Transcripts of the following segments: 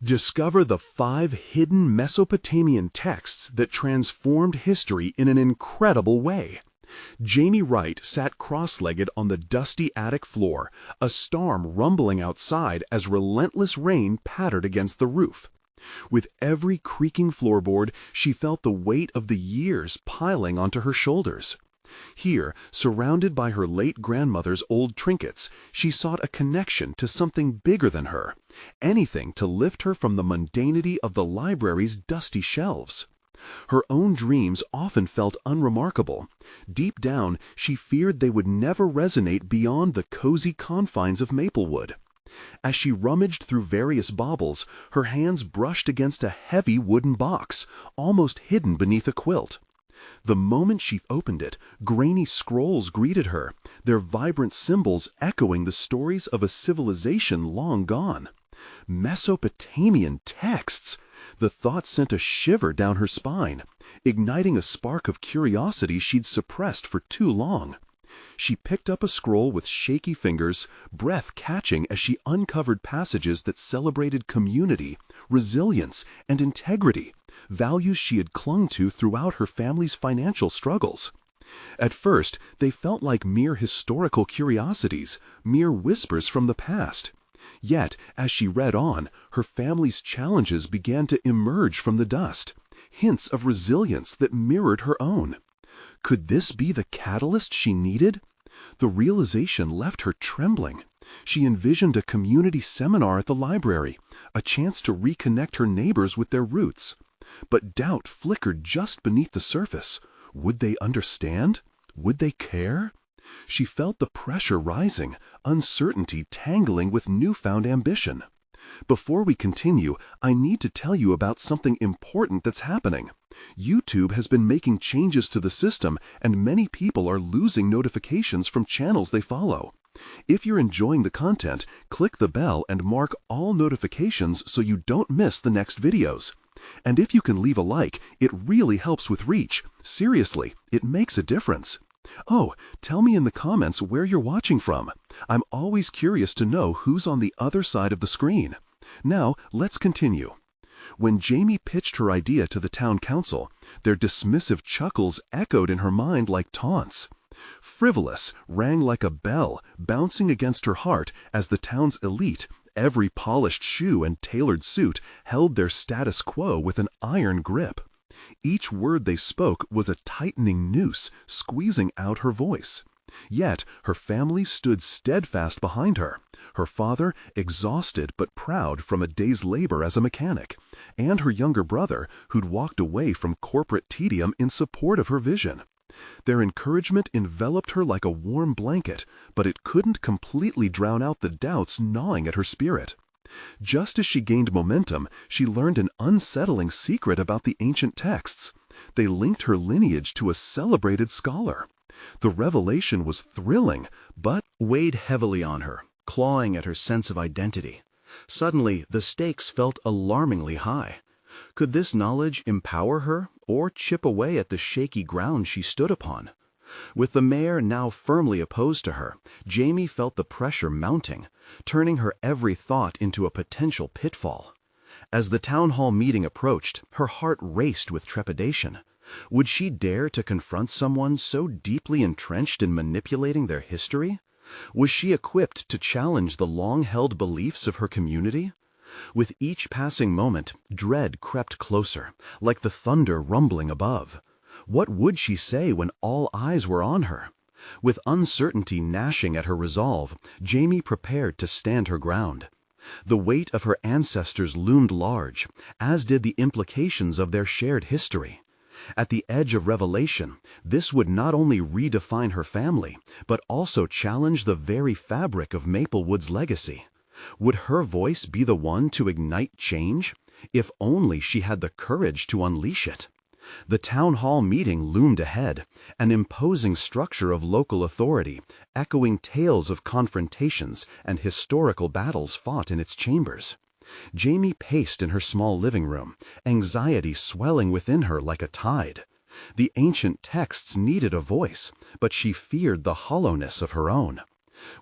Discover the 5 hidden Mesopotamian texts that transformed history in an incredible way. Jamie Wright sat cross-legged on the dusty attic floor, a storm rumbling outside as relentless rain pattered against the roof. With every creaking floorboard, she felt the weight of the years piling onto her shoulders. Here, surrounded by her late grandmother's old trinkets, she sought a connection to something bigger than her, anything to lift her from the mundanity of the library's dusty shelves. Her own dreams often felt unremarkable. Deep down, she feared they would never resonate beyond the cozy confines of Maplewood. As she rummaged through various baubles, her hands brushed against a heavy wooden box, almost hidden beneath a quilt. The moment she opened it, grainy scrolls greeted her, their vibrant symbols echoing the stories of a civilization long gone. Mesopotamian texts! The thought sent a shiver down her spine, igniting a spark of curiosity she'd suppressed for too long. She picked up a scroll with shaky fingers, breath catching as she uncovered passages that celebrated community, resilience, and integrity, values she had clung to throughout her family's financial struggles. At first, they felt like mere historical curiosities, mere whispers from the past. Yet, as she read on, her family's challenges began to emerge from the dust, hints of resilience that mirrored her own. Could this be the catalyst she needed? The realization left her trembling. She envisioned a community seminar at the library, a chance to reconnect her neighbors with their roots. But doubt flickered just beneath the surface. Would they understand? Would they care? She felt the pressure rising, uncertainty tangling with newfound ambition. Before we continue, I need to tell you about something important that's happening. YouTube has been making changes to the system, and many people are losing notifications from channels they follow. If you're enjoying the content, click the bell and mark all notifications so you don't miss the next videos. And if you can leave a like, it really helps with reach. Seriously, it makes a difference. Oh, tell me in the comments where you're watching from. I'm always curious to know who's on the other side of the screen. Now, let's continue. When Jamie pitched her idea to the town council, their dismissive chuckles echoed in her mind like taunts. Frivolous rang like a bell, bouncing against her heart as the town's elite, every polished shoe and tailored suit, held their status quo with an iron grip. Each word they spoke was a tightening noose, squeezing out her voice. Yet her family stood steadfast behind her, her father exhausted but proud from a day's labor as a mechanic, and her younger brother who'd walked away from corporate tedium in support of her vision. Their encouragement enveloped her like a warm blanket, but it couldn't completely drown out the doubts gnawing at her spirit. Just as she gained momentum, she learned an unsettling secret about the ancient texts. They linked her lineage to a celebrated scholar. The revelation was thrilling, but weighed heavily on her, clawing at her sense of identity. Suddenly, the stakes felt alarmingly high. Could this knowledge empower her, or chip away at the shaky ground she stood upon? With the mayor now firmly opposed to her, Jamie felt the pressure mounting, turning her every thought into a potential pitfall. As the town hall meeting approached, her heart raced with trepidation. Would she dare to confront someone so deeply entrenched in manipulating their history? Was she equipped to challenge the long-held beliefs of her community? With each passing moment, dread crept closer, like the thunder rumbling above. What would she say when all eyes were on her? With uncertainty gnashing at her resolve, Jamie prepared to stand her ground. The weight of her ancestors loomed large, as did the implications of their shared history. At the edge of revelation, this would not only redefine her family, but also challenge the very fabric of Maplewood's legacy. Would her voice be the one to ignite change? If only she had the courage to unleash it. The town hall meeting loomed ahead, an imposing structure of local authority, echoing tales of confrontations and historical battles fought in its chambers. Jamie paced in her small living room, anxiety swelling within her like a tide. The ancient texts needed a voice, but she feared the hollowness of her own.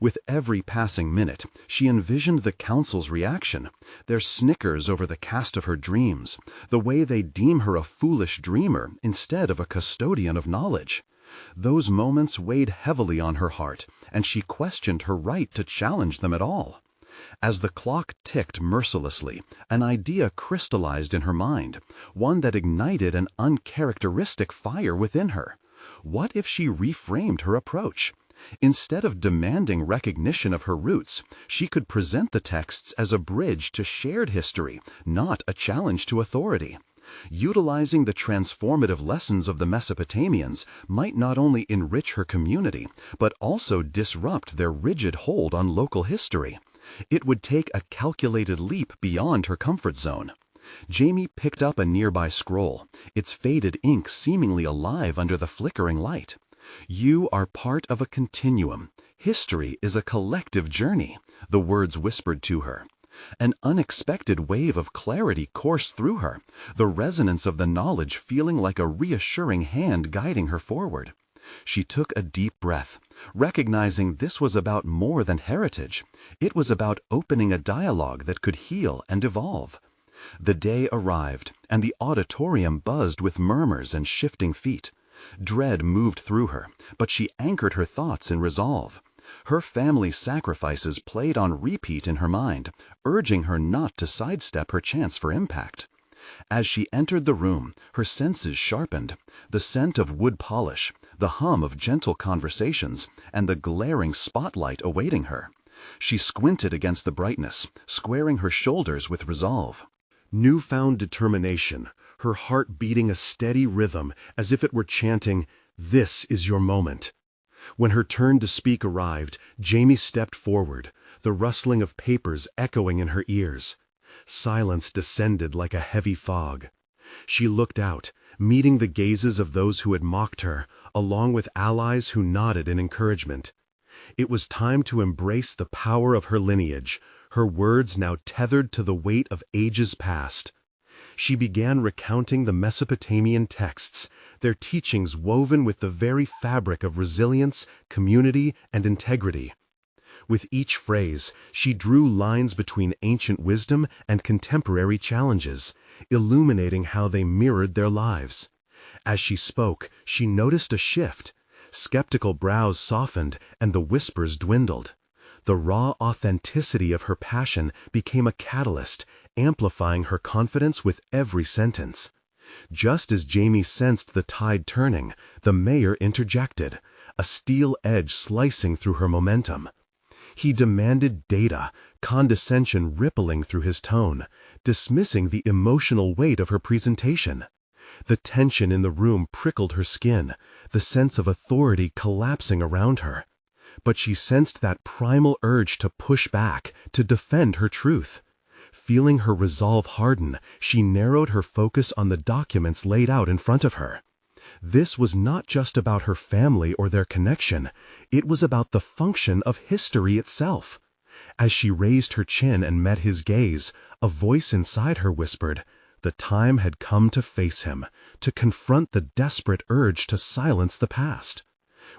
With every passing minute, she envisioned the council's reaction, their snickers over the cast of her dreams, the way they deem her a foolish dreamer instead of a custodian of knowledge. Those moments weighed heavily on her heart, and she questioned her right to challenge them at all. As the clock ticked mercilessly, an idea crystallized in her mind, one that ignited an uncharacteristic fire within her. What if she reframed her approach? Instead of demanding recognition of her roots, she could present the texts as a bridge to shared history, not a challenge to authority. Utilizing the transformative lessons of the Mesopotamians might not only enrich her community, but also disrupt their rigid hold on local history. It would take a calculated leap beyond her comfort zone. Jamie picked up a nearby scroll, its faded ink seemingly alive under the flickering light. "You are part of a continuum. History is a collective journey," the words whispered to her. An unexpected wave of clarity coursed through her, the resonance of the knowledge feeling like a reassuring hand guiding her forward. She took a deep breath, recognizing this was about more than heritage. It was about opening a dialogue that could heal and evolve. The day arrived, and the auditorium buzzed with murmurs and shifting feet. Dread moved through her, but she anchored her thoughts in resolve. Her family's sacrifices played on repeat in her mind, urging her not to sidestep her chance for impact. As she entered the room, her senses sharpened. The scent of wood polish, the hum of gentle conversations, and the glaring spotlight awaiting her. She squinted against the brightness, squaring her shoulders with resolve. Newfound determination, her heart beating a steady rhythm as if it were chanting, "This is your moment." When her turn to speak arrived, Jamie stepped forward, the rustling of papers echoing in her ears. Silence descended like a heavy fog. She looked out, meeting the gazes of those who had mocked her, along with allies who nodded in encouragement. It was time to embrace the power of her lineage, her words now tethered to the weight of ages past. She began recounting the Mesopotamian texts, their teachings woven with the very fabric of resilience, community, and integrity. With each phrase, she drew lines between ancient wisdom and contemporary challenges, illuminating how they mirrored their lives. As she spoke, she noticed a shift. Skeptical brows softened, and the whispers dwindled. The raw authenticity of her passion became a catalyst, amplifying her confidence with every sentence. Just as Jamie sensed the tide turning, the mayor interjected, a steel edge slicing through her momentum. He demanded data, condescension rippling through his tone, dismissing the emotional weight of her presentation. The tension in the room prickled her skin, the sense of authority collapsing around her. But she sensed that primal urge to push back, to defend her truth. Feeling her resolve harden, she narrowed her focus on the documents laid out in front of her. This was not just about her family or their connection, it was about the function of history itself. As she raised her chin and met his gaze, a voice inside her whispered, the time had come to face him, to confront the desperate urge to silence the past.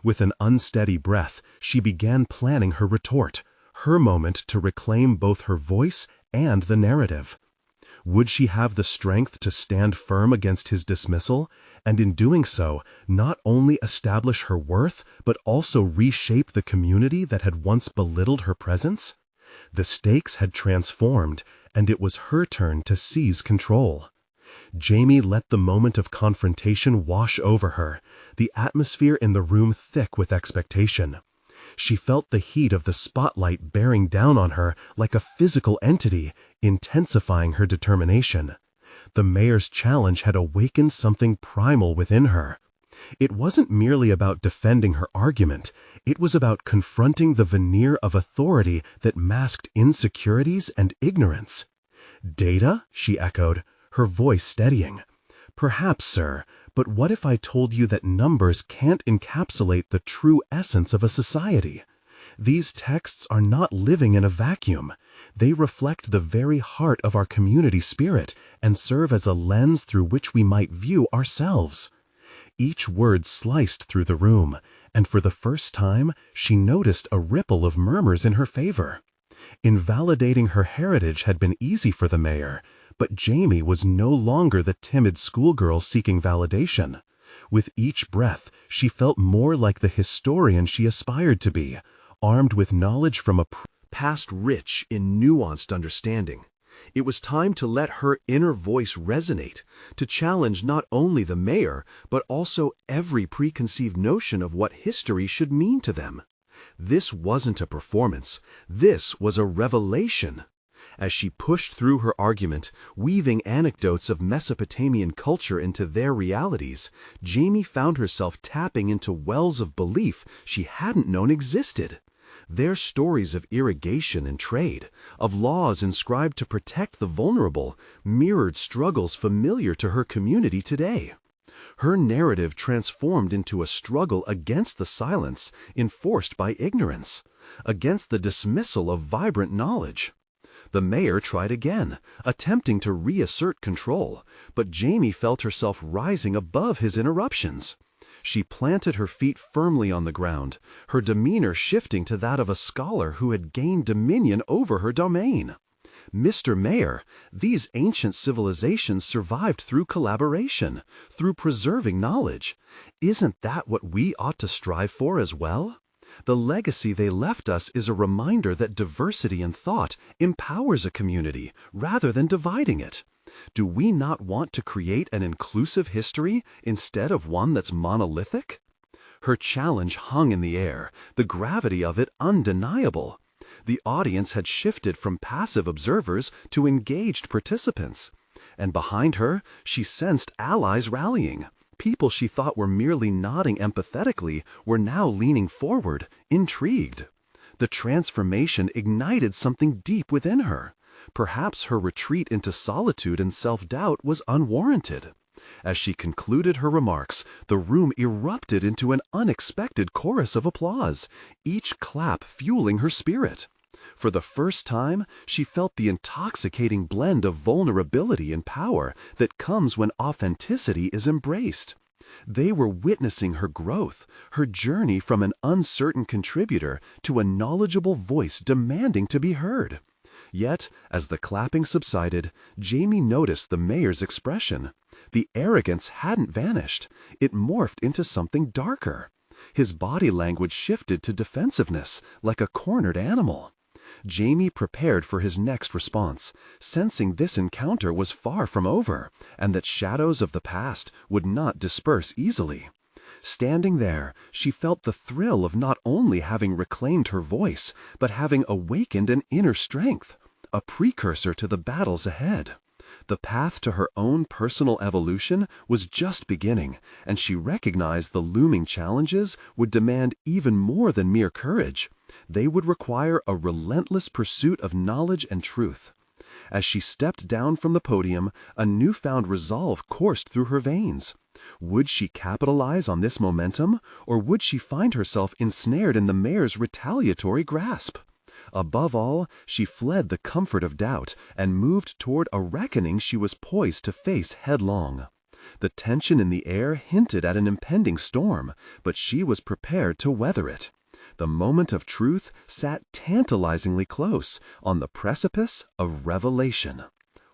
With an unsteady breath, she began planning her retort, her moment to reclaim both her voice and the narrative. Would she have the strength to stand firm against his dismissal, and in doing so, not only establish her worth, but also reshape the community that had once belittled her presence? The stakes had transformed, and it was her turn to seize control. Jamie let the moment of confrontation wash over her, the atmosphere in the room thick with expectation. She felt the heat of the spotlight bearing down on her like a physical entity, intensifying her determination. The mayor's challenge had awakened something primal within her. It wasn't merely about defending her argument, it was about confronting the veneer of authority that masked insecurities and ignorance. "Data?" she echoed, her voice steadying. "Perhaps, sir, but what if I told you that numbers can't encapsulate the true essence of a society? These texts are not living in a vacuum. They reflect the very heart of our community spirit and serve as a lens through which we might view ourselves." Each word sliced through the room, and for the first time, she noticed a ripple of murmurs in her favor. Invalidating her heritage had been easy for the mayor, but Jamie was no longer the timid schoolgirl seeking validation. With each breath, she felt more like the historian she aspired to be, armed with knowledge from a past rich in nuanced understanding. It was time to let her inner voice resonate, to challenge not only the mayor, but also every preconceived notion of what history should mean to them. This wasn't a performance. This was a revelation. As she pushed through her argument, weaving anecdotes of Mesopotamian culture into their realities, Jamie found herself tapping into wells of belief she hadn't known existed. Their stories of irrigation and trade, of laws inscribed to protect the vulnerable, mirrored struggles familiar to her community today. Her narrative transformed into a struggle against the silence enforced by ignorance, against the dismissal of vibrant knowledge. The mayor tried again, attempting to reassert control, but Jamie felt herself rising above his interruptions. She planted her feet firmly on the ground, her demeanor shifting to that of a scholar who had gained dominion over her domain. Mr. Mayor, these ancient civilizations survived through collaboration, through preserving knowledge. Isn't that what we ought to strive for as well? The legacy they left us is a reminder that diversity in thought empowers a community rather than dividing it. Do we not want to create an inclusive history instead of one that's monolithic? Her challenge hung in the air, the gravity of it undeniable. The audience had shifted from passive observers to engaged participants. And behind her, she sensed allies rallying. People she thought were merely nodding empathetically were now leaning forward, intrigued. The transformation ignited something deep within her. Perhaps her retreat into solitude and self-doubt was unwarranted. As she concluded her remarks, the room erupted into an unexpected chorus of applause, each clap fueling her spirit. For the first time, she felt the intoxicating blend of vulnerability and power that comes when authenticity is embraced. They were witnessing her growth, her journey from an uncertain contributor to a knowledgeable voice demanding to be heard. Yet, as the clapping subsided, Jamie noticed the mayor's expression. The arrogance hadn't vanished. It morphed into something darker. His body language shifted to defensiveness, like a cornered animal. Jamie prepared for his next response, sensing this encounter was far from over, and that shadows of the past would not disperse easily. Standing there, she felt the thrill of not only having reclaimed her voice, but having awakened an inner strength, a precursor to the battles ahead. The path to her own personal evolution was just beginning, and she recognized the looming challenges would demand even more than mere courage. They would require a relentless pursuit of knowledge and truth. As she stepped down from the podium, a newfound resolve coursed through her veins. Would she capitalize on this momentum, or would she find herself ensnared in the mayor's retaliatory grasp? Above all, she fled the comfort of doubt and moved toward a reckoning she was poised to face headlong. The tension in the air hinted at an impending storm, but she was prepared to weather it. The moment of truth sat tantalizingly close, on the precipice of revelation.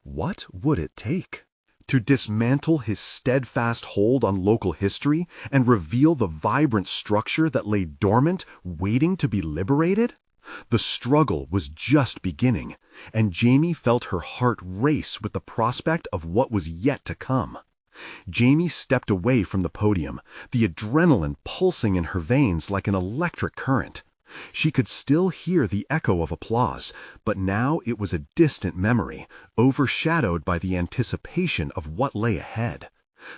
What would it take? To dismantle his steadfast hold on local history and reveal the vibrant structure that lay dormant, waiting to be liberated? The struggle was just beginning, and Jamie felt her heart race with the prospect of what was yet to come. Jamie stepped away from the podium, the adrenaline pulsing in her veins like an electric current. She could still hear the echo of applause, but now it was a distant memory, overshadowed by the anticipation of what lay ahead.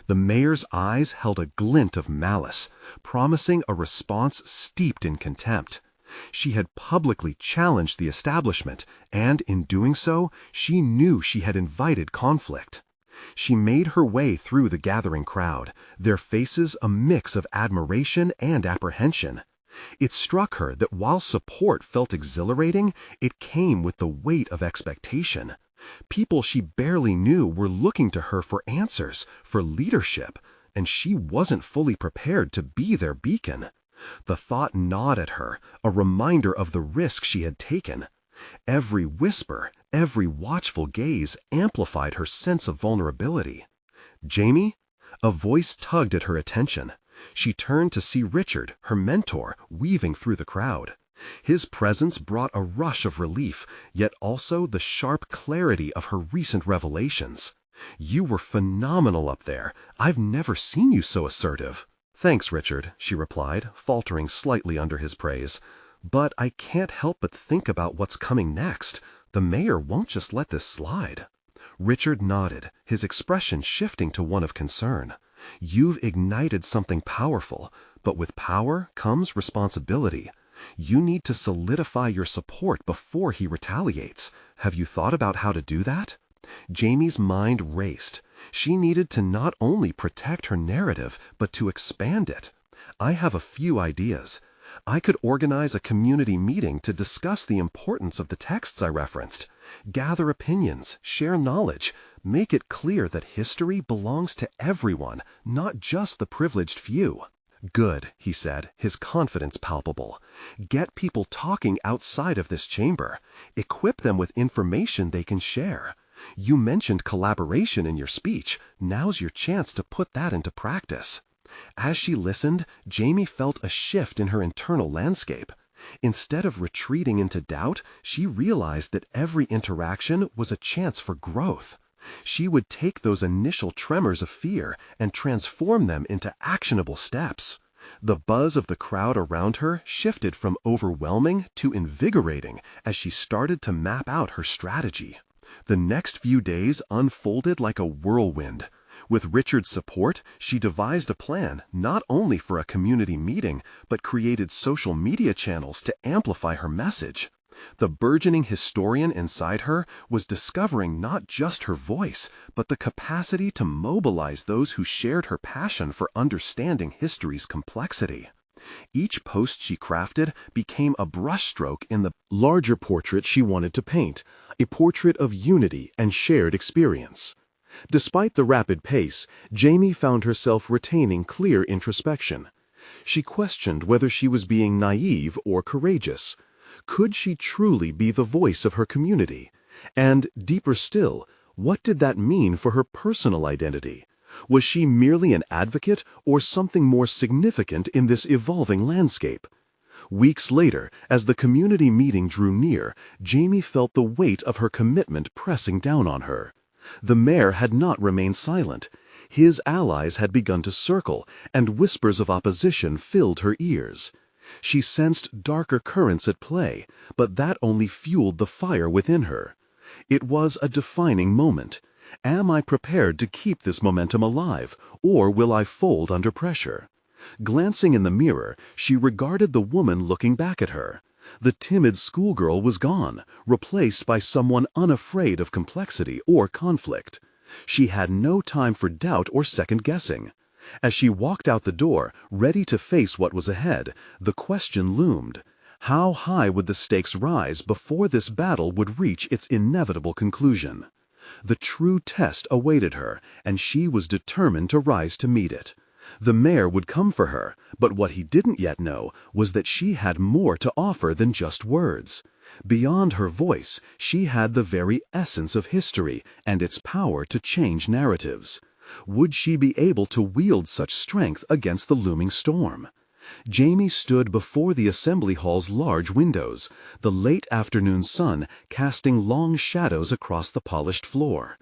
The mayor's eyes held a glint of malice, promising a response steeped in contempt. She had publicly challenged the establishment, and in doing so, she knew she had invited conflict. She made her way through the gathering crowd, their faces a mix of admiration and apprehension. It struck her that while support felt exhilarating, it came with the weight of expectation. People she barely knew were looking to her for answers, for leadership, and she wasn't fully prepared to be their beacon. The thought gnawed at her, a reminder of the risk she had taken. Every whisper, every watchful gaze amplified her sense of vulnerability. "Jamie?" A voice tugged at her attention. She turned to see Richard, her mentor, weaving through the crowd. His presence brought a rush of relief, yet also the sharp clarity of her recent revelations. "You were phenomenal up there. I've never seen you so assertive." "Thanks, Richard," she replied, faltering slightly under his praise. "But I can't help but think about what's coming next. The mayor won't just let this slide." Richard nodded, his expression shifting to one of concern. "You've ignited something powerful, but with power comes responsibility. You need to solidify your support before he retaliates. Have you thought about how to do that?" Jamie's mind raced. She needed to not only protect her narrative, but to expand it. "I have a few ideas. I could organize a community meeting to discuss the importance of the texts I referenced. Gather opinions, share knowledge, make it clear that history belongs to everyone, not just the privileged few." "Good," he said, his confidence palpable. "Get people talking outside of this chamber. Equip them with information they can share. You mentioned collaboration in your speech. Now's your chance to put that into practice." As she listened, Jamie felt a shift in her internal landscape. Instead of retreating into doubt, she realized that every interaction was a chance for growth. She would take those initial tremors of fear and transform them into actionable steps. The buzz of the crowd around her shifted from overwhelming to invigorating as she started to map out her strategy. The next few days unfolded like a whirlwind. With Richard's support, she devised a plan not only for a community meeting, but created social media channels to amplify her message. The burgeoning historian inside her was discovering not just her voice, but the capacity to mobilize those who shared her passion for understanding history's complexity. Each post she crafted became a brushstroke in the larger portrait she wanted to paint, a portrait of unity and shared experience. Despite the rapid pace, Jamie found herself retaining clear introspection. She questioned whether she was being naive or courageous. Could she truly be the voice of her community? And, deeper still, what did that mean for her personal identity? Was she merely an advocate or something more significant in this evolving landscape? Weeks later, as the community meeting drew near, Jamie felt the weight of her commitment pressing down on her. The mayor had not remained silent. His allies had begun to circle, and whispers of opposition filled her ears. She sensed darker currents at play, but that only fueled the fire within her. It was a defining moment. Am I prepared to keep this momentum alive, or will I fold under pressure? Glancing in the mirror, she regarded the woman looking back at her. The timid schoolgirl was gone, replaced by someone unafraid of complexity or conflict. She had no time for doubt or second-guessing. As she walked out the door, ready to face what was ahead, the question loomed. How high would the stakes rise before this battle would reach its inevitable conclusion? The true test awaited her, and she was determined to rise to meet it. The mayor would come for her, but what he didn't yet know was that she had more to offer than just words. Beyond her voice, she had the very essence of history and its power to change narratives. Would she be able to wield such strength against the looming storm? Jamie stood before the assembly hall's large windows, the late afternoon sun casting long shadows across the polished floor.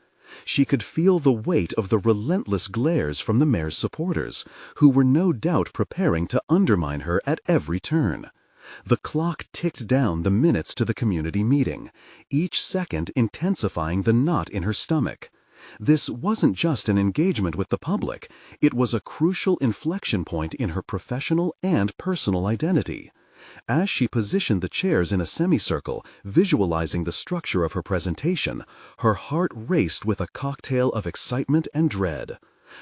She could feel the weight of the relentless glares from the mayor's supporters, who were no doubt preparing to undermine her at every turn. The clock ticked down the minutes to the community meeting, each second intensifying the knot in her stomach. This wasn't just an engagement with the public, it was a crucial inflection point in her professional and personal identity. As she positioned the chairs in a semicircle, visualizing the structure of her presentation, her heart raced with a cocktail of excitement and dread.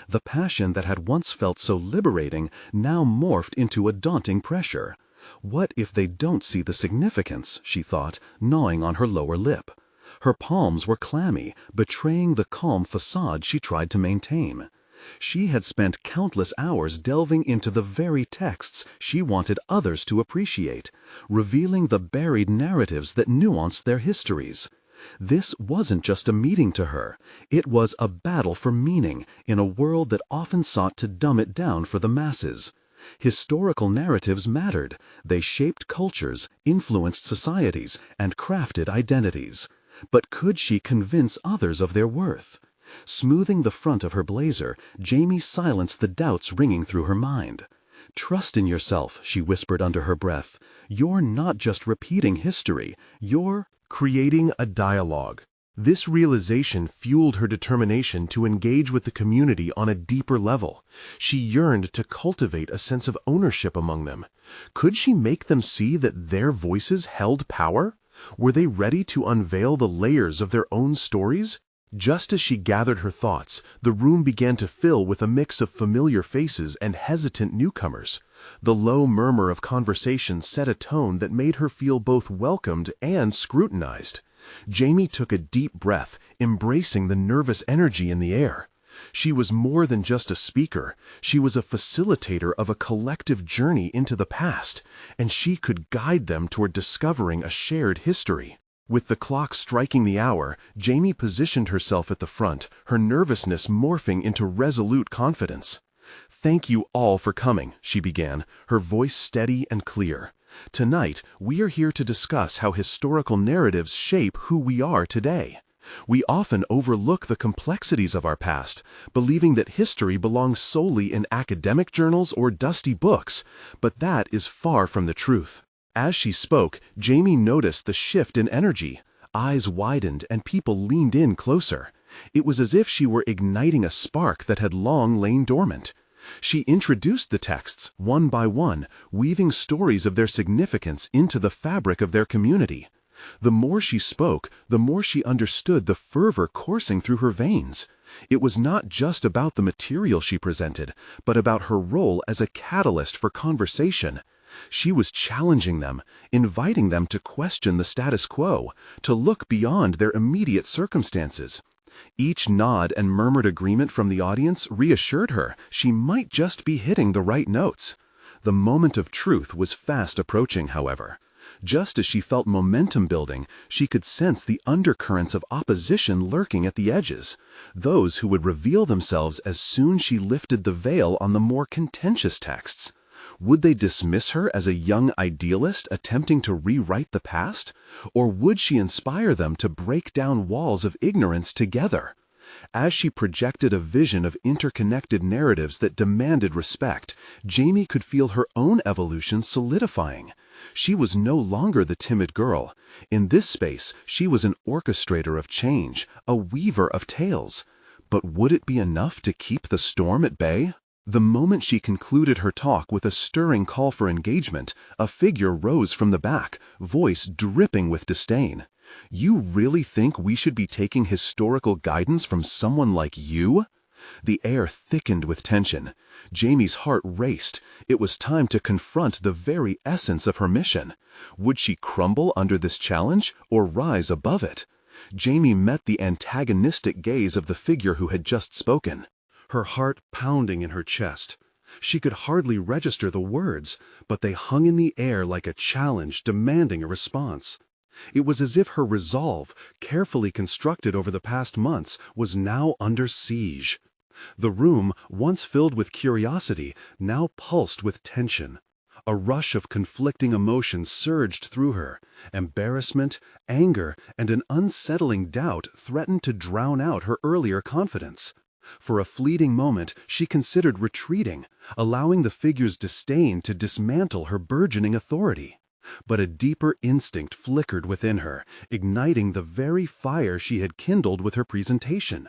The passion that had once felt so liberating now morphed into a daunting pressure. What if they don't see the significance, she thought, gnawing on her lower lip. Her palms were clammy, betraying the calm facade she tried to maintain. She had spent countless hours delving into the very texts she wanted others to appreciate, revealing the buried narratives that nuanced their histories. This wasn't just a meeting to her, it was a battle for meaning in a world that often sought to dumb it down for the masses. Historical narratives mattered. They shaped cultures, influenced societies, and crafted identities. But could she convince others of their worth? Smoothing the front of her blazer, Jamie silenced the doubts ringing through her mind. "Trust in yourself," she whispered under her breath. "You're not just repeating history, you're creating a dialogue." This realization fueled her determination to engage with the community on a deeper level. She yearned to cultivate a sense of ownership among them. Could she make them see that their voices held power? Were they ready to unveil the layers of their own stories? Just as she gathered her thoughts, the room began to fill with a mix of familiar faces and hesitant newcomers. The low murmur of conversation set a tone that made her feel both welcomed and scrutinized. Jamie took a deep breath, embracing the nervous energy in the air. She was more than just a speaker. She was a facilitator of a collective journey into the past, and she could guide them toward discovering a shared history. With the clock striking the hour, Jamie positioned herself at the front, her nervousness morphing into resolute confidence. "Thank you all for coming," she began, her voice steady and clear. "Tonight, we are here to discuss how historical narratives shape who we are today. We often overlook the complexities of our past, believing that history belongs solely in academic journals or dusty books, but that is far from the truth." As she spoke, Jamie noticed the shift in energy. Eyes widened and people leaned in closer. It was as if she were igniting a spark that had long lain dormant. She introduced the texts, one by one, weaving stories of their significance into the fabric of their community. The more she spoke, the more she understood the fervor coursing through her veins. It was not just about the material she presented, but about her role as a catalyst for conversation. She was challenging them, inviting them to question the status quo, to look beyond their immediate circumstances. Each nod and murmured agreement from the audience reassured her she might just be hitting the right notes. The moment of truth was fast approaching, however. Just as she felt momentum building, she could sense the undercurrents of opposition lurking at the edges, those who would reveal themselves as soon she lifted the veil on the more contentious texts. Would they dismiss her as a young idealist attempting to rewrite the past? Or would she inspire them to break down walls of ignorance together? As she projected a vision of interconnected narratives that demanded respect, Jamie could feel her own evolution solidifying. She was no longer the timid girl. In this space, she was an orchestrator of change, a weaver of tales. But would it be enough to keep the storm at bay? The moment she concluded her talk with a stirring call for engagement, a figure rose from the back, voice dripping with disdain. "You really think we should be taking historical guidance from someone like you?" The air thickened with tension. Jamie's heart raced. It was time to confront the very essence of her mission. Would she crumble under this challenge or rise above it? Jamie met the antagonistic gaze of the figure who had just spoken, her heart pounding in her chest. She could hardly register the words, but they hung in the air like a challenge demanding a response. It was as if her resolve, carefully constructed over the past months, was now under siege. The room, once filled with curiosity, now pulsed with tension. A rush of conflicting emotions surged through her. Embarrassment, anger, and an unsettling doubt threatened to drown out her earlier confidence. For a fleeting moment, she considered retreating, allowing the figure's disdain to dismantle her burgeoning authority. But a deeper instinct flickered within her, igniting the very fire she had kindled with her presentation.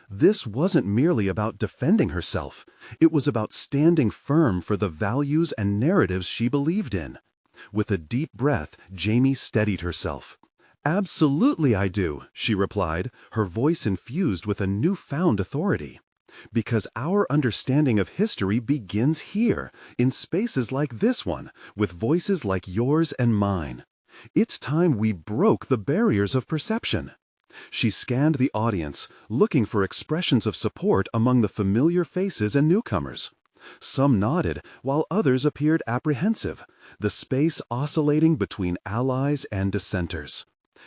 This wasn't merely about defending herself. It was about standing firm for the values and narratives she believed in. With a deep breath, Jamie steadied herself. "Absolutely I do," she replied, her voice infused with a newfound authority. "Because our understanding of history begins here, in spaces like this one, with voices like yours and mine. It's time we broke the barriers of perception." She scanned the audience, looking for expressions of support among the familiar faces and newcomers. Some nodded, while others appeared apprehensive, the space oscillating between allies and dissenters.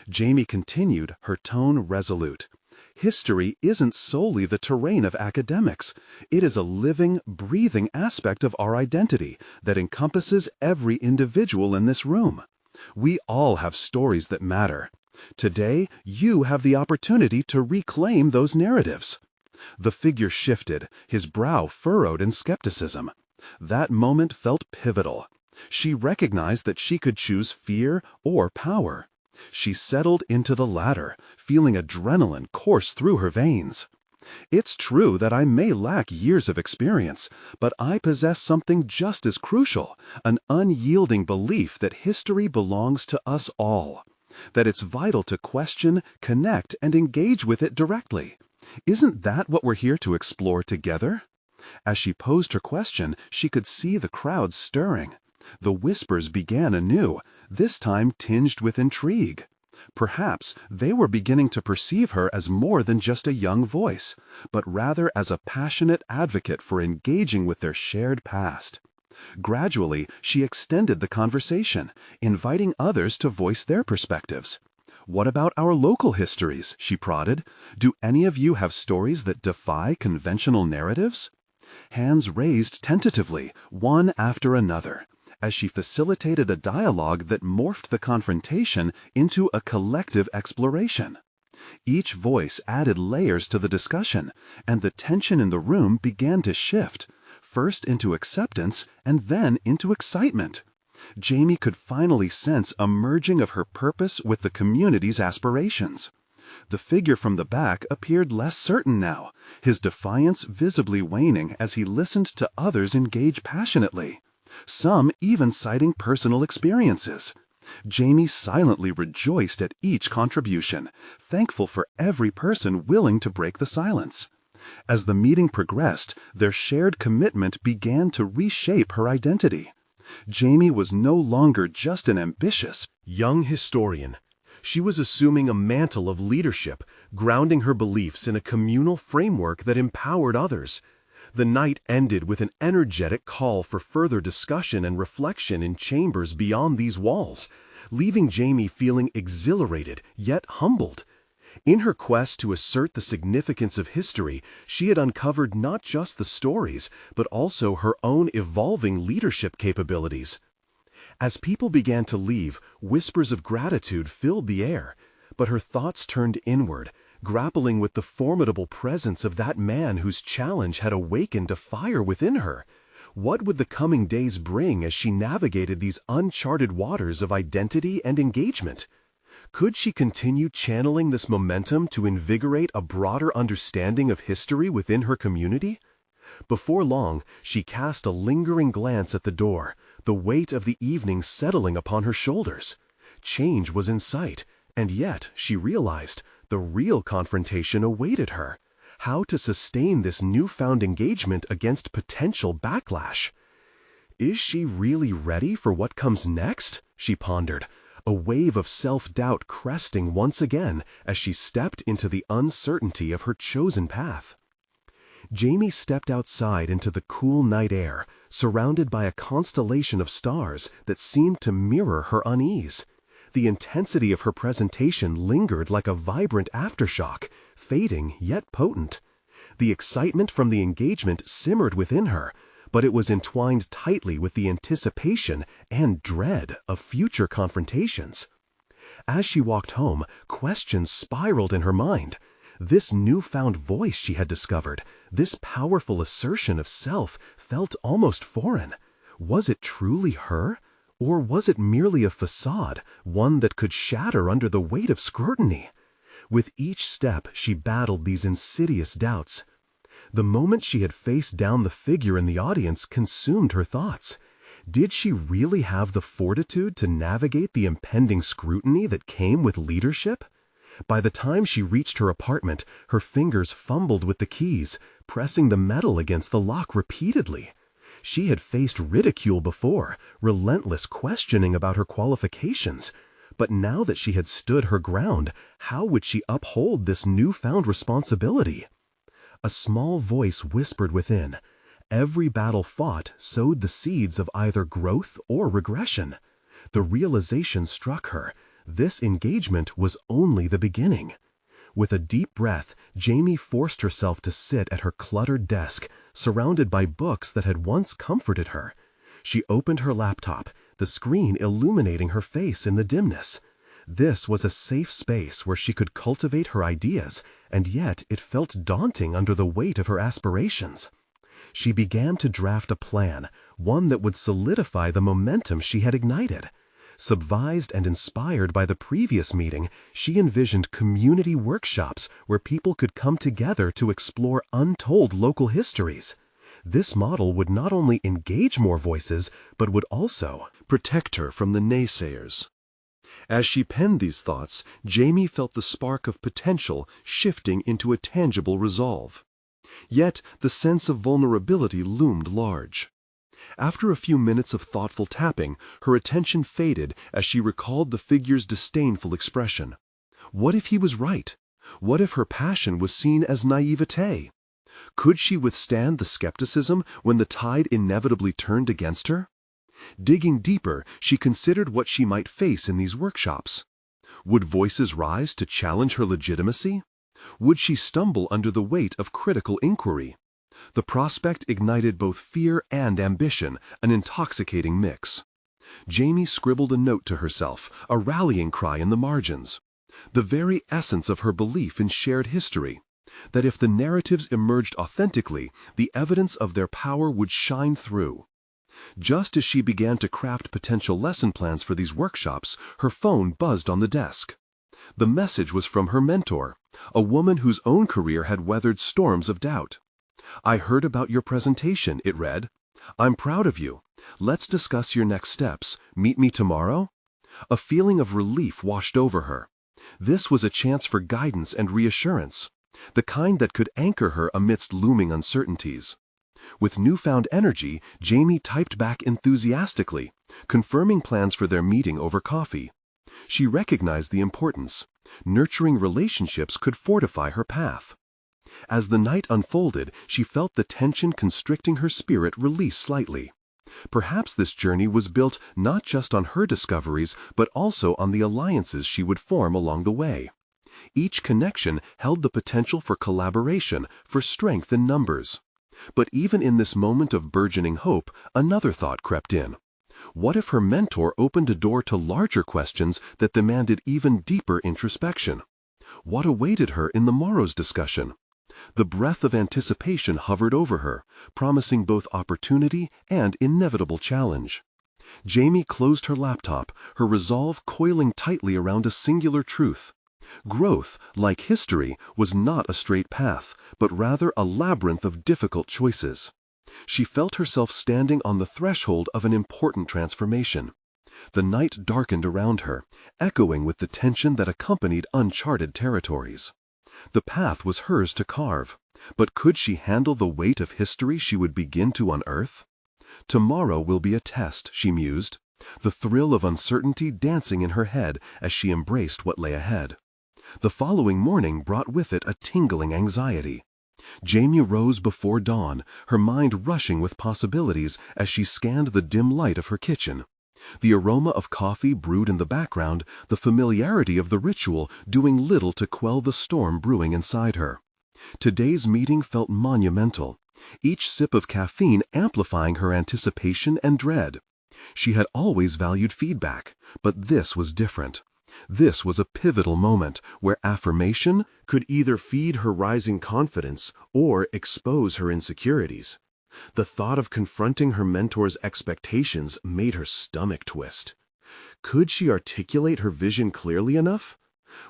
Jamie continued, her tone resolute. History isn't solely the terrain of academics. It is a living, breathing aspect of our identity that encompasses every individual in this room. We all have stories that matter. Today, you have the opportunity to reclaim those narratives. The figure shifted, his brow furrowed in skepticism. That moment felt pivotal. She recognized that she could choose fear or power. She settled into the latter, feeling adrenaline course through her veins. It's true that I may lack years of experience, but I possess something just as crucial, an unyielding belief that history belongs to us all, that it's vital to question, connect, and engage with it directly. Isn't that what we're here to explore together? As she posed her question, she could see the crowd stirring. The whispers began anew, this time tinged with intrigue. Perhaps they were beginning to perceive her as more than just a young voice, but rather as a passionate advocate for engaging with their shared past. Gradually, she extended the conversation, inviting others to voice their perspectives. "What about our local histories?" she prodded. "Do any of you have stories that defy conventional narratives?" Hands raised tentatively, one after another, as she facilitated a dialogue that morphed the confrontation into a collective exploration. Each voice added layers to the discussion, and the tension in the room began to shift, first into acceptance and then into excitement. Jamie could finally sense a merging of her purpose with the community's aspirations. The figure from the back appeared less certain now, his defiance visibly waning as he listened to others engage passionately, some even citing personal experiences. Jamie silently rejoiced at each contribution, thankful for every person willing to break the silence. As the meeting progressed, their shared commitment began to reshape her identity. Jamie was no longer just an ambitious, young historian. She was assuming a mantle of leadership, grounding her beliefs in a communal framework that empowered others. The night ended with an energetic call for further discussion and reflection in chambers beyond these walls, leaving Jamie feeling exhilarated yet humbled. In her quest to assert the significance of history, she had uncovered not just the stories, but also her own evolving leadership capabilities. As people began to leave, whispers of gratitude filled the air, but her thoughts turned inward, grappling with the formidable presence of that man whose challenge had awakened a fire within her. What would the coming days bring as she navigated these uncharted waters of identity and engagement? Could she continue channeling this momentum to invigorate a broader understanding of history within her community? Before long, she cast a lingering glance at the door, the weight of the evening settling upon her shoulders. Change was in sight, and yet, she realized, the real confrontation awaited her. How to sustain this newfound engagement against potential backlash? Is she really ready for what comes next? She pondered, a wave of self-doubt cresting once again as she stepped into the uncertainty of her chosen path. Jamie stepped outside into the cool night air, surrounded by a constellation of stars that seemed to mirror her unease. The intensity of her presentation lingered like a vibrant aftershock, fading yet potent. The excitement from the engagement simmered within her, but it was entwined tightly with the anticipation and dread of future confrontations. As she walked home, questions spiraled in her mind. This newfound voice she had discovered, this powerful assertion of self, felt almost foreign. Was it truly her? Or was it merely a facade, one that could shatter under the weight of scrutiny? With each step, she battled these insidious doubts. The moment she had faced down the figure in the audience consumed her thoughts. Did she really have the fortitude to navigate the impending scrutiny that came with leadership? By the time she reached her apartment, her fingers fumbled with the keys, pressing the metal against the lock repeatedly. She had faced ridicule before, relentless questioning about her qualifications, But now that she had stood her ground, how would she uphold this newfound responsibility? A small voice whispered within. Every battle fought sowed the seeds of either growth or regression. The realization struck her. This engagement was only the beginning. With a deep breath, Jamie forced herself to sit at her cluttered desk, surrounded by books that had once comforted her. She opened her laptop, the screen illuminating her face in the dimness. This was a safe space where she could cultivate her ideas, and yet it felt daunting under the weight of her aspirations. She began to draft a plan, one that would solidify the momentum she had ignited. Subvised and inspired by the previous meeting, she envisioned community workshops where people could come together to explore untold local histories. This model would not only engage more voices, but would also protect her from the naysayers. As she penned these thoughts, Jamie felt the spark of potential shifting into a tangible resolve. Yet the sense of vulnerability loomed large. After a few minutes of thoughtful tapping, her attention faded as she recalled the figure's disdainful expression. What if he was right? What if her passion was seen as naivete? Could she withstand the skepticism when the tide inevitably turned against her? Digging deeper, she considered what she might face in these workshops. Would voices rise to challenge her legitimacy? Would she stumble under the weight of critical inquiry? The prospect ignited both fear and ambition, an intoxicating mix. Jamie scribbled a note to herself, a rallying cry in the margins. The very essence of her belief in shared history, that if the narratives emerged authentically, the evidence of their power would shine through. Just as she began to craft potential lesson plans for these workshops, her phone buzzed on the desk. The message was from her mentor, a woman whose own career had weathered storms of doubt. "I heard about your presentation," it read. "I'm proud of you. Let's discuss your next steps. Meet me tomorrow?" A feeling of relief washed over her. This was a chance for guidance and reassurance, the kind that could anchor her amidst looming uncertainties. With newfound energy, Jamie typed back enthusiastically, confirming plans for their meeting over coffee. She recognized the importance. Nurturing relationships could fortify her path. As the night unfolded, she felt the tension constricting her spirit release slightly. Perhaps this journey was built not just on her discoveries, but also on the alliances she would form along the way. Each connection held the potential for collaboration, for strength in numbers. But even in this moment of burgeoning hope, another thought crept in. What if her mentor opened a door to larger questions that demanded even deeper introspection? What awaited her in the morrow's discussion? The breath of anticipation hovered over her, promising both opportunity and inevitable challenge. Jamie closed her laptop, her resolve coiling tightly around a singular truth. Growth, like history, was not a straight path, but rather a labyrinth of difficult choices. She felt herself standing on the threshold of an important transformation. The night darkened around her, echoing with the tension that accompanied uncharted territories. The path was hers to carve, but could she handle the weight of history she would begin to unearth? Tomorrow will be a test, she mused, the thrill of uncertainty dancing in her head as she embraced what lay ahead. The following morning brought with it a tingling anxiety. Jamie rose before dawn, her mind rushing with possibilities as she scanned the dim light of her kitchen. The aroma of coffee brewed in the background, the familiarity of the ritual doing little to quell the storm brewing inside her. Today's meeting felt monumental, each sip of caffeine amplifying her anticipation and dread. She had always valued feedback, but this was different. This was a pivotal moment where affirmation could either feed her rising confidence or expose her insecurities. The thought of confronting her mentor's expectations made her stomach twist. Could she articulate her vision clearly enough?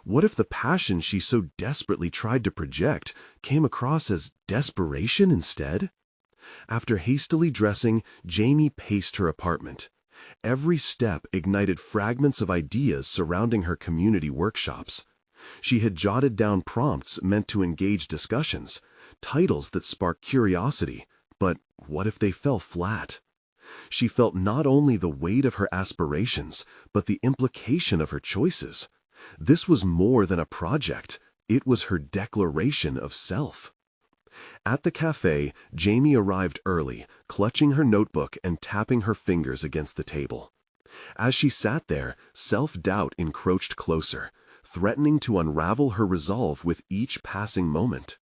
What if the passion she so desperately tried to project came across as desperation instead? After hastily dressing, Jamie paced her apartment. Every step ignited fragments of ideas surrounding her community workshops. She had jotted down prompts meant to engage discussions, titles that sparked curiosity, but what if they fell flat? She felt not only the weight of her aspirations, but the implication of her choices. This was more than a project. It was her declaration of self. At the cafe, Jamie arrived early, clutching her notebook and tapping her fingers against the table. As she sat there, self-doubt encroached closer, threatening to unravel her resolve with each passing moment.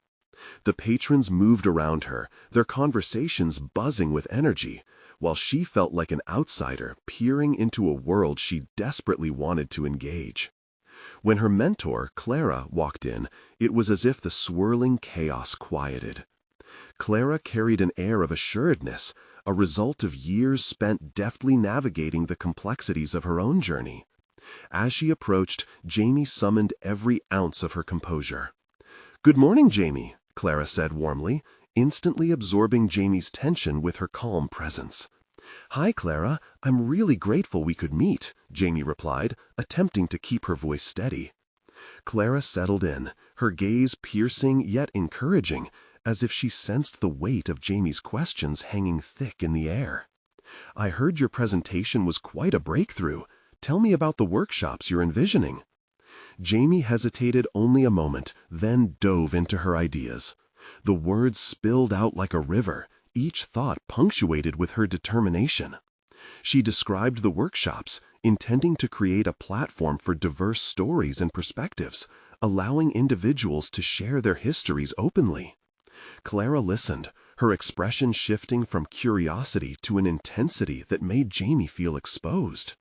The patrons moved around her, their conversations buzzing with energy, while she felt like an outsider peering into a world she desperately wanted to engage. When her mentor, Clara, walked in, it was as if the swirling chaos quieted. Clara carried an air of assuredness, a result of years spent deftly navigating the complexities of her own journey. As she approached, Jamie summoned every ounce of her composure. "Good morning, Jamie," Clara said warmly, instantly absorbing Jamie's tension with her calm presence. "Hi, Clara. I'm really grateful we could meet," Jamie replied, attempting to keep her voice steady. Clara settled in, her gaze piercing yet encouraging, as if she sensed the weight of Jamie's questions hanging thick in the air. "I heard your presentation was quite a breakthrough. Tell me about the workshops you're envisioning." Jamie hesitated only a moment, then dove into her ideas. The words spilled out like a river, each thought punctuated with her determination. She described the workshops, intending to create a platform for diverse stories and perspectives, allowing individuals to share their histories openly. Clara listened, her expression shifting from curiosity to an intensity that made Jamie feel exposed.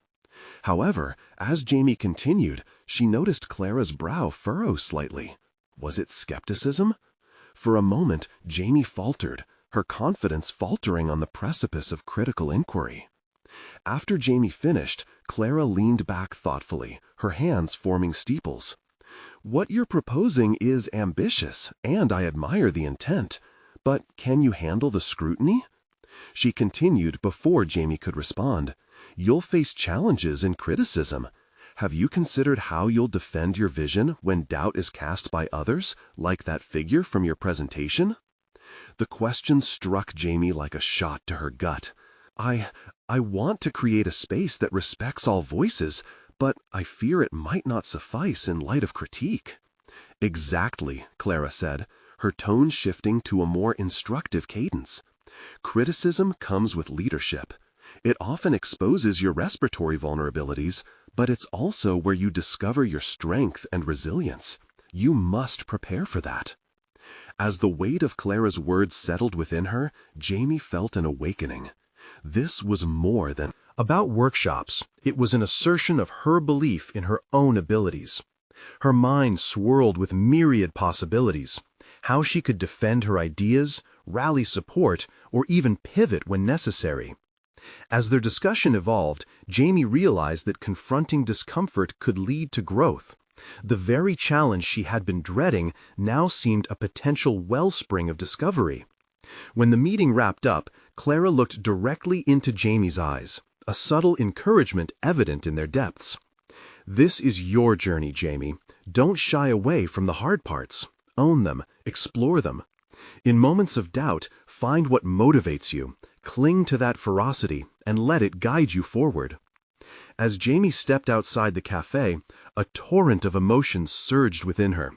However, as Jamie continued, she noticed Clara's brow furrow slightly. Was it skepticism? For a moment, Jamie faltered, her confidence faltering on the precipice of critical inquiry. After Jamie finished, Clara leaned back thoughtfully, her hands forming steeples. "What you're proposing is ambitious, and I admire the intent. But can you handle the scrutiny?" She continued before Jamie could respond. "You'll face challenges and criticism. Have you considered how you'll defend your vision when doubt is cast by others, like that figure from your presentation?" The question struck Jamie like a shot to her gut. I want to create a space that respects all voices, but I fear it might not suffice in light of critique." "Exactly," Clara said, her tone shifting to a more instructive cadence. "Criticism comes with leadership. It often exposes your respiratory vulnerabilities, but it's also where you discover your strength and resilience. You must prepare for that." As the weight of Clara's words settled within her, Jamie felt an awakening. This was more than about workshops. It was an assertion of her belief in her own abilities. Her mind swirled with myriad possibilities, how she could defend her ideas, rally support, or even pivot when necessary. As their discussion evolved, Jamie realized that confronting discomfort could lead to growth. The very challenge she had been dreading now seemed a potential wellspring of discovery. When the meeting wrapped up, Clara looked directly into Jamie's eyes, a subtle encouragement evident in their depths. "This is your journey, Jamie. Don't shy away from the hard parts. Own them, explore them. In moments of doubt, find what motivates you, cling to that ferocity, and let it guide you forward." As Jamie stepped outside the cafe, a torrent of emotions surged within her.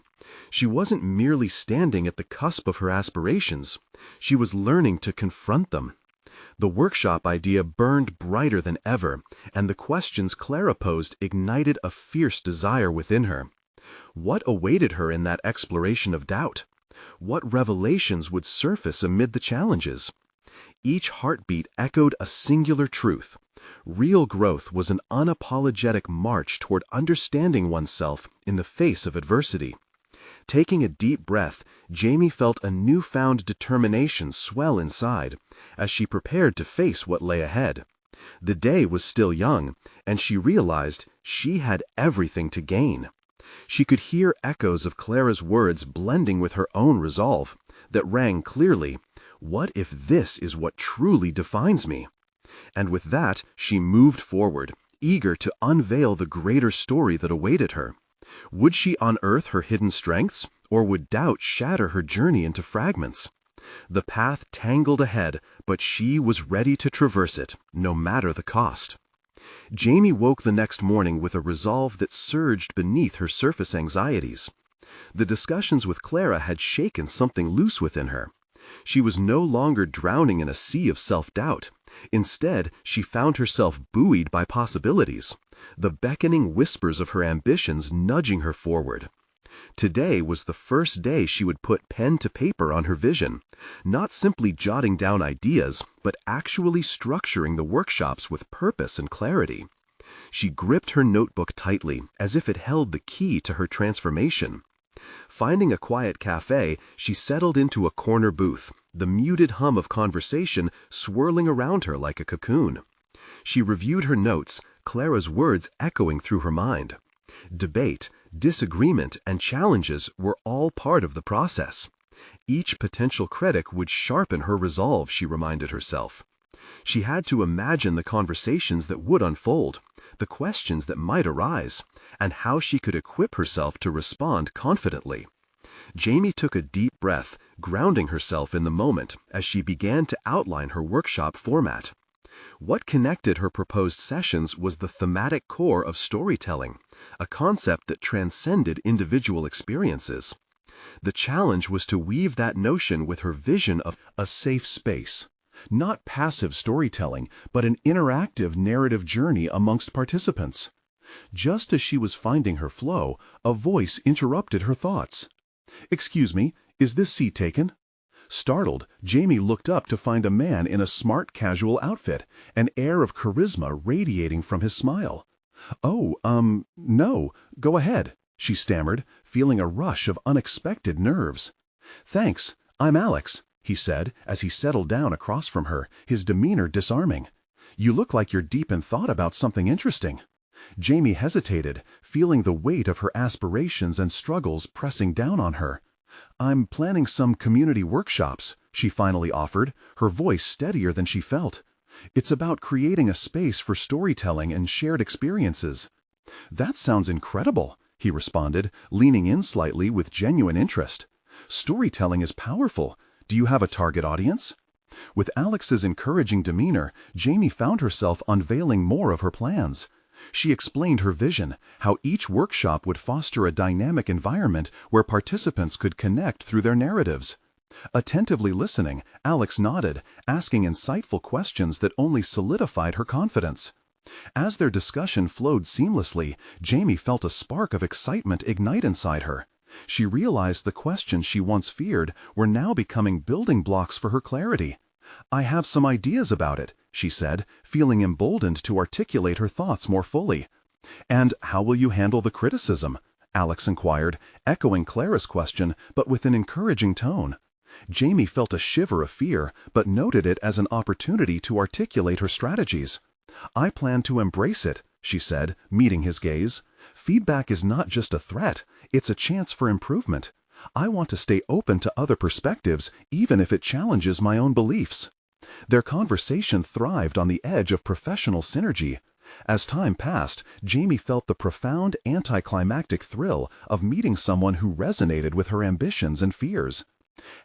She wasn't merely standing at the cusp of her aspirations. She was learning to confront them. The workshop idea burned brighter than ever, and the questions Clara posed ignited a fierce desire within her. What awaited her in that exploration of doubt? What revelations would surface amid the challenges? Each heartbeat echoed a singular truth. Real growth was an unapologetic march toward understanding oneself in the face of adversity. Taking a deep breath, Jamie felt a newfound determination swell inside as she prepared to face what lay ahead. The day was still young, and she realized she had everything to gain. She could hear echoes of Clara's words blending with her own resolve that rang clearly, "What if this is what truly defines me?" And with that, she moved forward, eager to unveil the greater story that awaited her. Would she unearth her hidden strengths, or would doubt shatter her journey into fragments? The path tangled ahead, but she was ready to traverse it, no matter the cost. Jamie woke the next morning with a resolve that surged beneath her surface anxieties. The discussions with Clara had shaken something loose within her. She was no longer drowning in a sea of self-doubt. Instead, she found herself buoyed by possibilities, the beckoning whispers of her ambitions nudging her forward. Today was the first day she would put pen to paper on her vision, not simply jotting down ideas, but actually structuring the workshops with purpose and clarity. She gripped her notebook tightly, as if it held the key to her transformation. Finding a quiet cafe, she settled into a corner booth, the muted hum of conversation swirling around her like a cocoon. She reviewed her notes, Clara's words echoing through her mind. Debate, disagreement, and challenges were all part of the process. Each potential critic would sharpen her resolve, she reminded herself. She had to imagine the conversations that would unfold, the questions that might arise, and how she could equip herself to respond confidently. Jamie took a deep breath, grounding herself in the moment as she began to outline her workshop format. What connected her proposed sessions was the thematic core of storytelling, a concept that transcended individual experiences. The challenge was to weave that notion with her vision of a safe space. Not passive storytelling, but an interactive narrative journey amongst participants. Just as she was finding her flow, a voice interrupted her thoughts. "Excuse me, is this seat taken?" Startled, Jamie looked up to find a man in a smart casual outfit, an air of charisma radiating from his smile. "Oh, no, go ahead," she stammered, feeling a rush of unexpected nerves. "Thanks, I'm Alex," he said as he settled down across from her, his demeanor disarming. "You look like you're deep in thought about something interesting." Jamie hesitated, feeling the weight of her aspirations and struggles pressing down on her. "I'm planning some community workshops," she finally offered, her voice steadier than she felt. "It's about creating a space for storytelling and shared experiences." "That sounds incredible," he responded, leaning in slightly with genuine interest. "Storytelling is powerful. Do you have a target audience?" With Alex's encouraging demeanor, Jamie found herself unveiling more of her plans. She explained her vision, how each workshop would foster a dynamic environment where participants could connect through their narratives. Attentively listening, Alex nodded, asking insightful questions that only solidified her confidence. As their discussion flowed seamlessly, Jamie felt a spark of excitement ignite inside her. She realized the questions she once feared were now becoming building blocks for her clarity. "I have some ideas about it," she said, feeling emboldened to articulate her thoughts more fully. "And how will you handle the criticism?" Alex inquired, echoing Clara's question, but with an encouraging tone. Jamie felt a shiver of fear, but noted it as an opportunity to articulate her strategies. "I plan to embrace it," she said, meeting his gaze. "Feedback is not just a threat, it's a chance for improvement. I want to stay open to other perspectives, even if it challenges my own beliefs." Their conversation thrived on the edge of professional synergy. As time passed, Jamie felt the profound anticlimactic thrill of meeting someone who resonated with her ambitions and fears.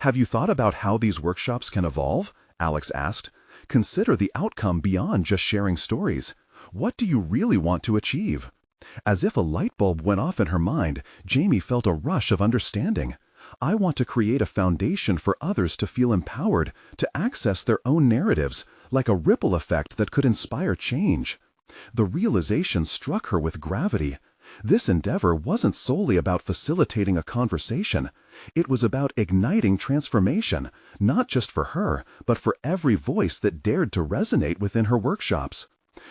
"Have you thought about how these workshops can evolve?" Alex asked. "Consider the outcome beyond just sharing stories. What do you really want to achieve?" As if a light bulb went off in her mind, Jamie felt a rush of understanding. "I want to create a foundation for others to feel empowered, to access their own narratives, like a ripple effect that could inspire change." The realization struck her with gravity. This endeavor wasn't solely about facilitating a conversation. It was about igniting transformation, not just for her, but for every voice that dared to resonate within her workshops.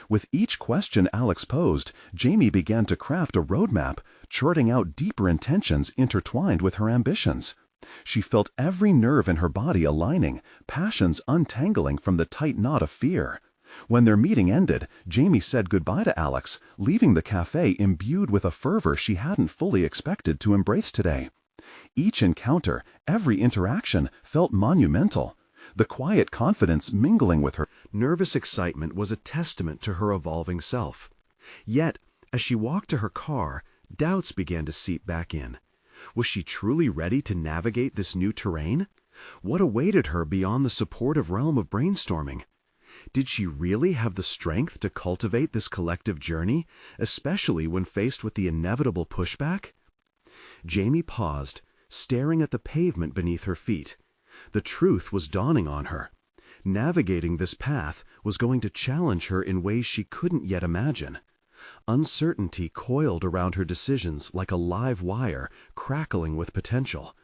With each question Alex posed, Jamie began to craft a roadmap, charting out deeper intentions intertwined with her ambitions. She felt every nerve in her body aligning, passions untangling from the tight knot of fear. When their meeting ended, Jamie said goodbye to Alex, leaving the cafe imbued with a fervor she hadn't fully expected to embrace today. Each encounter, every interaction, felt monumental. The quiet confidence mingling with her nervous excitement was a testament to her evolving self. Yet, as she walked to her car, doubts began to seep back in. Was she truly ready to navigate this new terrain? What awaited her beyond the supportive realm of brainstorming? Did she really have the strength to cultivate this collective journey, especially when faced with the inevitable pushback? Jamie paused, staring at the pavement beneath her feet. The truth was dawning on her. Navigating this path was going to challenge her in ways she couldn't yet imagine. Uncertainty coiled around her decisions like a live wire, crackling with potential.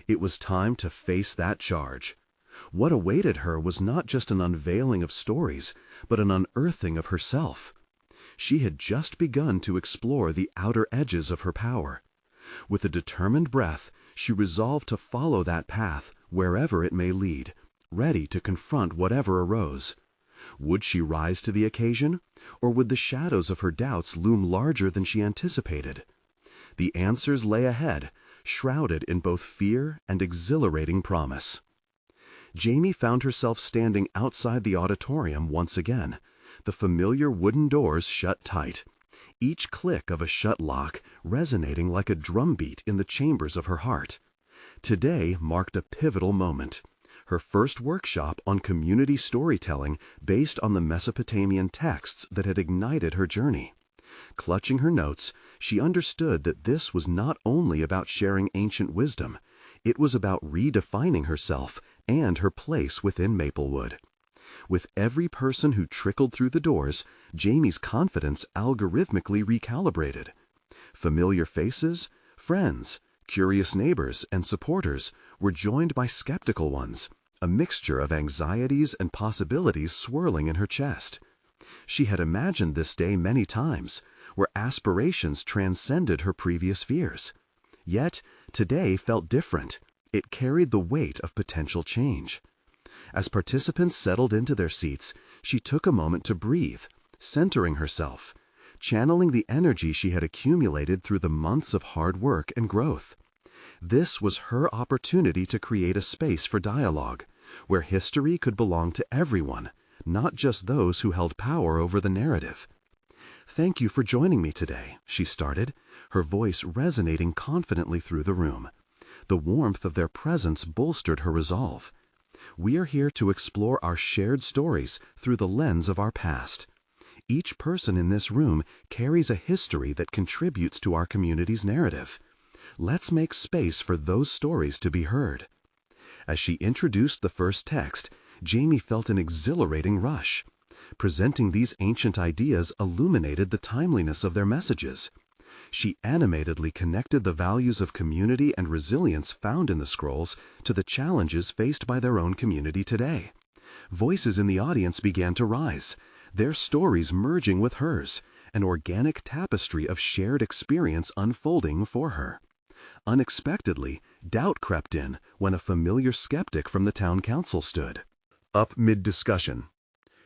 It was time to face that charge. What awaited her was not just an unveiling of stories, but an unearthing of herself. She had just begun to explore the outer edges of her power. With a determined breath, she resolved to follow that path, wherever it may lead, ready to confront whatever arose. Would she rise to the occasion, or would the shadows of her doubts loom larger than she anticipated? The answers lay ahead, shrouded in both fear and exhilarating promise. Jamie found herself standing outside the auditorium once again, the familiar wooden doors shut tight, each click of a shut lock resonating like a drumbeat in the chambers of her heart. Today marked a pivotal moment, her first workshop on community storytelling based on the Mesopotamian texts that had ignited her journey. Clutching her notes, she understood that this was not only about sharing ancient wisdom, it was about redefining herself and her place within Maplewood. With every person who trickled through the doors, Jamie's confidence algorithmically recalibrated. Familiar faces, friends, curious neighbors, and supporters were joined by skeptical ones, a mixture of anxieties and possibilities swirling in her chest. She had imagined this day many times, where aspirations transcended her previous fears. Yet, today felt different. It carried the weight of potential change. As participants settled into their seats, she took a moment to breathe, centering herself, channeling the energy she had accumulated through the months of hard work and growth. This was her opportunity to create a space for dialogue, where history could belong to everyone, not just those who held power over the narrative. "Thank you for joining me today," she started, her voice resonating confidently through the room. The warmth of their presence bolstered her resolve. "We are here to explore our shared stories through the lens of our past. Each person in this room carries a history that contributes to our community's narrative. Let's make space for those stories to be heard." As she introduced the first text, Jamie felt an exhilarating rush. Presenting these ancient ideas illuminated the timeliness of their messages. She animatedly connected the values of community and resilience found in the scrolls to the challenges faced by their own community today. Voices in the audience began to rise, their stories merging with hers, an organic tapestry of shared experience unfolding for her. Unexpectedly, doubt crept in when a familiar skeptic from the town council stood up mid-discussion.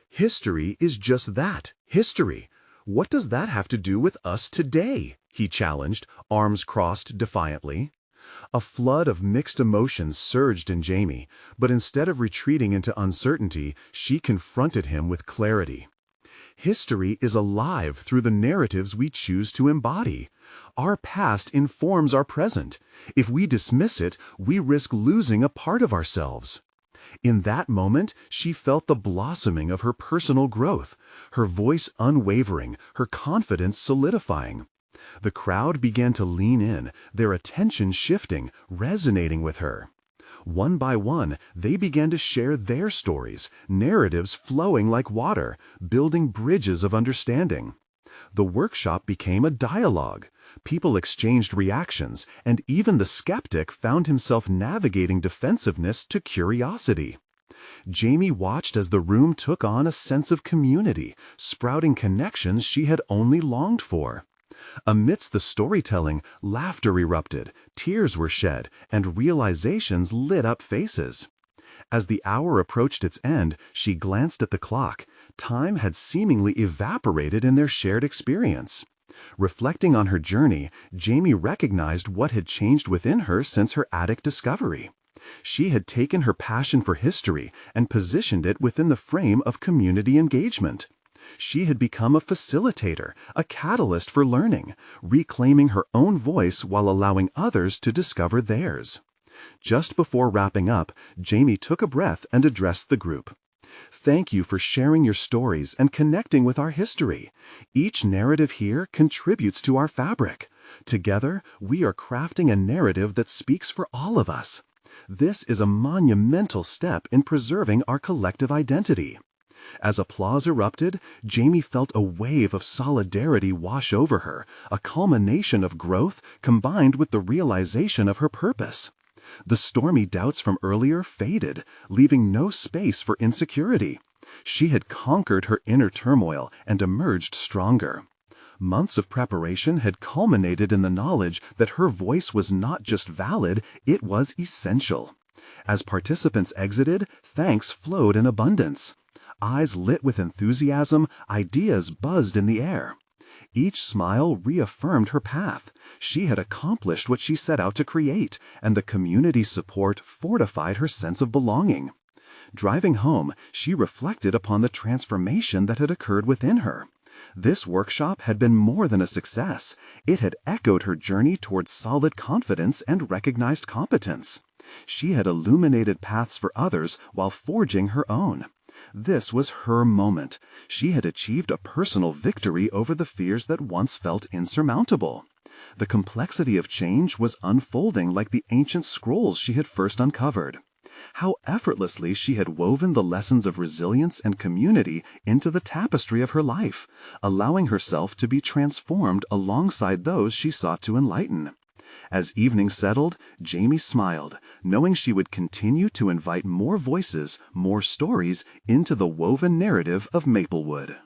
"History is just that, history. What does that have to do with us today?" he challenged, arms crossed defiantly. A flood of mixed emotions surged in Jamie, but instead of retreating into uncertainty, she confronted him with clarity. "History is alive through the narratives we choose to embody. Our past informs our present. If we dismiss it, we risk losing a part of ourselves." In that moment, she felt the blossoming of her personal growth, her voice unwavering, her confidence solidifying. The crowd began to lean in, their attention shifting, resonating with her. One by one, they began to share their stories, narratives flowing like water, building bridges of understanding. The workshop became a dialogue. People exchanged reactions, and even the skeptic found himself navigating defensiveness to curiosity. Jamie watched as the room took on a sense of community, sprouting connections she had only longed for. Amidst the storytelling, laughter erupted, tears were shed, and realizations lit up faces. As the hour approached its end, she glanced at the clock. Time had seemingly evaporated in their shared experience. Reflecting on her journey, Jamie recognized what had changed within her since her attic discovery. She had taken her passion for history and positioned it within the frame of community engagement. She had become a facilitator, a catalyst for learning, reclaiming her own voice while allowing others to discover theirs. Just before wrapping up, Jamie took a breath and addressed the group. Thank you for sharing your stories and connecting with our history. Each narrative here contributes to our fabric. Together, we are crafting a narrative that speaks for all of us. This is a monumental step in preserving our collective identity. As applause erupted, Jamie felt a wave of solidarity wash over her, a culmination of growth combined with the realization of her purpose. The stormy doubts from earlier faded, leaving no space for insecurity. She had conquered her inner turmoil and emerged stronger. Months of preparation had culminated in the knowledge that her voice was not just valid, it was essential. As participants exited, thanks flowed in abundance. Eyes lit with enthusiasm, ideas buzzed in the air. Each smile reaffirmed her path. She had accomplished what she set out to create, and the community's support fortified her sense of belonging. Driving home, she reflected upon the transformation that had occurred within her. This workshop had been more than a success. It had echoed her journey towards solid confidence and recognized competence. She had illuminated paths for others while forging her own. This was her moment. She had achieved a personal victory over the fears that once felt insurmountable. The complexity of change was unfolding like the ancient scrolls she had first uncovered. How effortlessly she had woven the lessons of resilience and community into the tapestry of her life, allowing herself to be transformed alongside those she sought to enlighten. As evening settled, Jamie smiled, knowing she would continue to invite more voices, more stories into the woven narrative of Maplewood.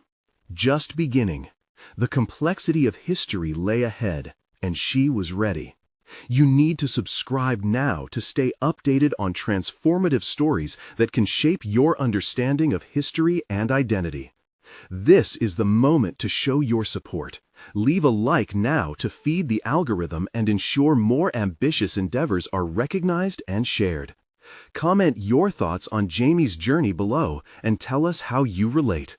Just beginning. The complexity of history lay ahead, and she was ready. You need to subscribe now to stay updated on transformative stories that can shape your understanding of history and identity. This is the moment to show your support. Leave a like now to feed the algorithm and ensure more ambitious endeavors are recognized and shared. Comment your thoughts on Jamie's journey below and tell us how you relate.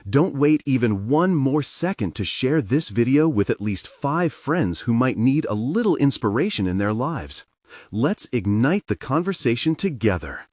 Don't wait even one more second to share this video with at least 5 friends who might need a little inspiration in their lives. Let's ignite the conversation together.